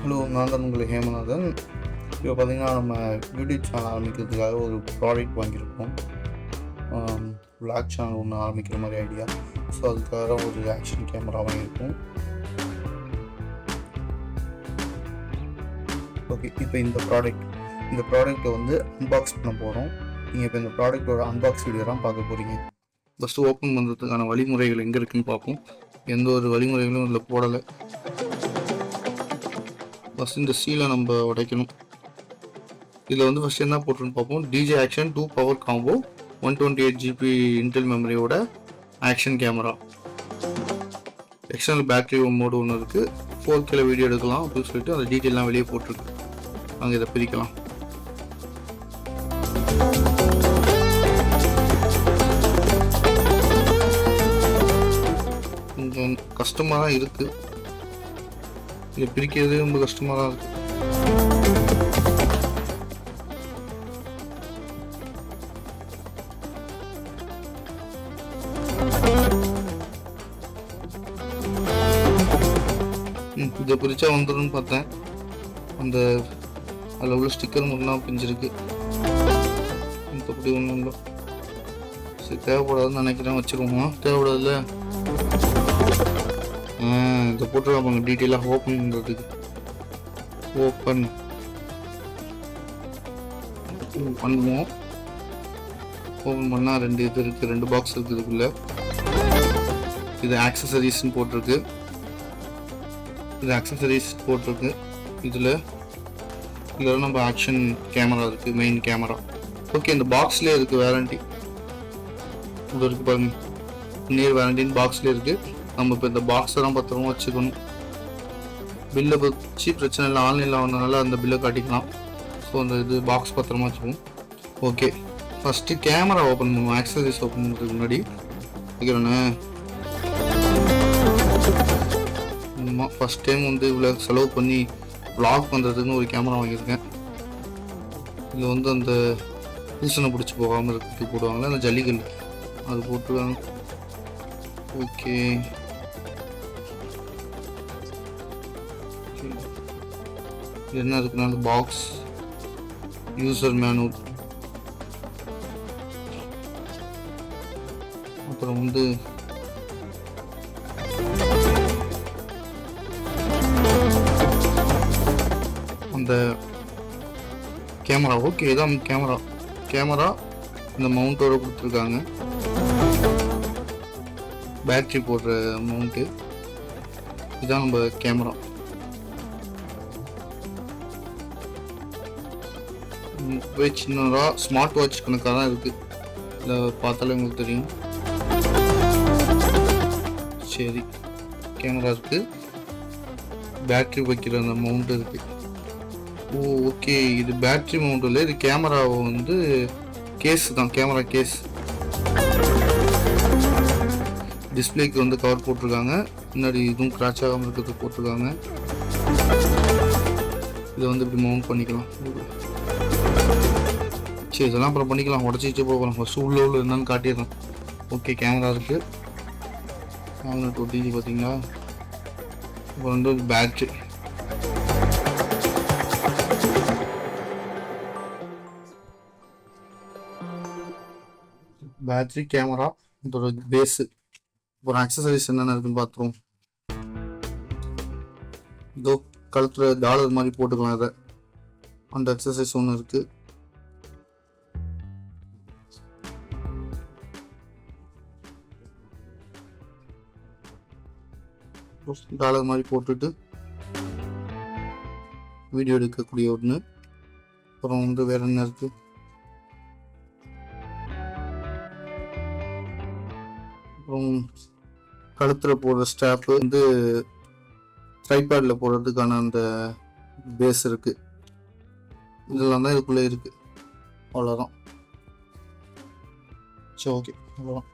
Hello, நான் தான் உங்கள் ஹேமநாதன். இப்போ பார்த்திங்கன்னா நம்ம யூடியூப் சேனல் ஆரம்பிக்கிறதுக்காக ஒரு ப்ராடக்ட் வாங்கியிருக்கோம். விளாக் சேனல் ஒன்று ஆரம்பிக்கிற மாதிரி ஐடியா. ஸோ அதுக்காக ஒரு ஆக்ஷன் கேமரா வாங்கியிருக்கோம். ஓகே, இப்போ இந்த ப்ராடக்ட்டை வந்து அன்பாக்ஸ் பண்ண போகிறோம். நீங்கள் இப்போ இந்த ப்ராடக்ட்டோட அன்பாக்ஸ் வீடியோ தான் பார்க்க போகிறீங்க. ஃபஸ்ட்டு ஓப்பன் பண்ணுறதுக்கான வழிமுறைகள் எங்கே இருக்குதுன்னு பார்ப்போம். எந்த ஒரு வழிமுறைகளும் இதில் போடலை. ஃபஸ்ட் இந்த சீலை நம்ம உடைக்கணும். இதில் வந்து ஃபஸ்ட் என்ன போட்டுருன்னு பார்ப்போம். DJI action 2 power combo 128 GB Intel மெமரியோட action camera. External battery mode ஒன்று இருக்குது. 4K வீடியோ எடுக்கலாம் அப்படின்னு சொல்லிட்டு அந்த டீட்டெயிலாம் வெளியே போட்டிருக்கு. நாங்கள் இதை பிரிக்கலாம். கொஞ்சம் கஷ்டமாக தான் இருக்குது. இதை பிரிக்கிறது ரொம்ப கஷ்டமாக தான் இருக்குது. இதை பிரித்தா வந்துடும் பார்த்தேன். அந்த அதில் உள்ள ஸ்டிக்கர் மட்டும் பிஞ்சிருக்கு. மற்றபடி ஒன்றும் இல்லை. சரி, தேவைப்படாதுன்னு நினைக்கிறேன். வச்சுருவோமா? தேவைப்படாதுல்ல. இதை போட்டுருவாங்க டீட்டெயிலாக ஓப்பன் பண்ணுறதுக்கு. ஓப்பன் பண்ணுவோம். ஓப்பன் பண்ணால் 2 இது இருக்குது, 2 பாக்ஸ் இருக்குது இதுக்குள்ளே. இது ஆக்சசரிஸ்ன்னு போட்டிருக்கு. இதில் நம்ம ஆக்ஷன் கேமரா இருக்குது, மெயின் கேமரா. ஓகே, இந்த பாக்ஸ்லேயே இருக்குது வாரண்டி. இது இருக்குது பாருங்க, நியர் வாரண்டின்னு பாக்ஸ்லேயே இருக்குது. நம்ம இப்போ இந்த பாக்ஸெல்லாம் பத்திரமா வச்சுக்கணும். பில்லை வச்சு பிரச்சனை இல்லை. ஆன்லைனில் வாங்கினால அந்த பில்லை காட்டிக்கலாம். ஸோ அந்த இது பாக்ஸ் பத்திரமா வச்சுக்கணும். ஓகே, ஃபஸ்ட்டு கேமரா ஓப்பன் பண்ணுவோம். ஆக்சசரிஸ் ஓப்பன் பண்ணுறதுக்கு முன்னாடி வைக்கிறோண்ணே. ஆமாம், ஃபஸ்ட் டைம் வந்து இவ்வளோ செலவு பண்ணி வ்ளாக் பண்ணுறதுக்குன்னு ஒரு கேமரா வாங்கியிருக்கேன். இதில் வந்து அந்த பூசணை பிடிச்சி போகாமல் இருக்கிறதுக்கு போடுவாங்களே, அந்த ஜல்லிக்கல், அது போட்டுருவாங்க. ஓகே, என்ன இருக்குன்னா அந்த பாக்ஸ், யூசர் மேனுவல், அப்புறம் வந்து அந்த கேமரா. ஓகே, இதான் கேமரா இந்த மவுண்டோட கொடுத்துருக்காங்க. பேட்ரி போடுற மவுண்ட்டு. இதுதான் நம்ம கேமரா. சின்னதாக ஸ்மார்ட் வாட்ச் கணக்காக தான் இருக்குது. இதில் பார்த்தாலே உங்களுக்கு தெரியும். சரி, கேமரா இருக்குது, பேட்ரி வைக்கிற அந்த மவுண்ட் இருக்குது. ஓகே, இது பேட்ரி மவுண்ட் இல்லை, இது கேமரா வந்து கேஸ் தான், கேமரா கேஸ். டிஸ்பிளேக்கு வந்து கவர் போட்டிருக்காங்க. முன்னாடி இதுவும் கிராச் ஆகாமல் இருக்கிறது போட்டிருக்காங்க. இதை வந்து இப்படி மவுண்ட் பண்ணிக்கலாம். சரி, இதெல்லாம் அப்புறம் பண்ணிக்கலாம், உடச்சி போகலாம். ஃபஸ்ட்டு உள்ள என்னன்னு காட்டிடலாம். ஓகே, கேமரா இருக்குது. மேக்னெட் ஒட்டிச்சு பார்த்தீங்களா. அப்புறம் வந்து பேட்ரி கேமரா, இதோட பேஸு. அப்புறம் ஆக்சசரிஸ் என்னென்ன இருக்குன்னு பார்த்துருவோம். இதோ கழுத்தில் டாலர் மாதிரி போட்டுக்கலாம். இதை அந்த ஆக்சசரிஸ் ஒன்று இருக்குது. டாலர் மாதிரி போட்டுட்டு வீடியோ எடுக்கக்கூடிய ஒன்று. அப்புறம் வந்து வேற என்ன இருக்கு? அப்புறம் கழுத்தில் போடுற ஸ்ட்ராப்பு வந்து ட்ரைபேடில் போடுறதுக்கான அந்த பேஸ் இருக்குது. இதெல்லாம் தான் இதுக்குள்ளே இருக்குது. அவ்வளோதான். சரி, ஓகே, அவ்வளோதான்.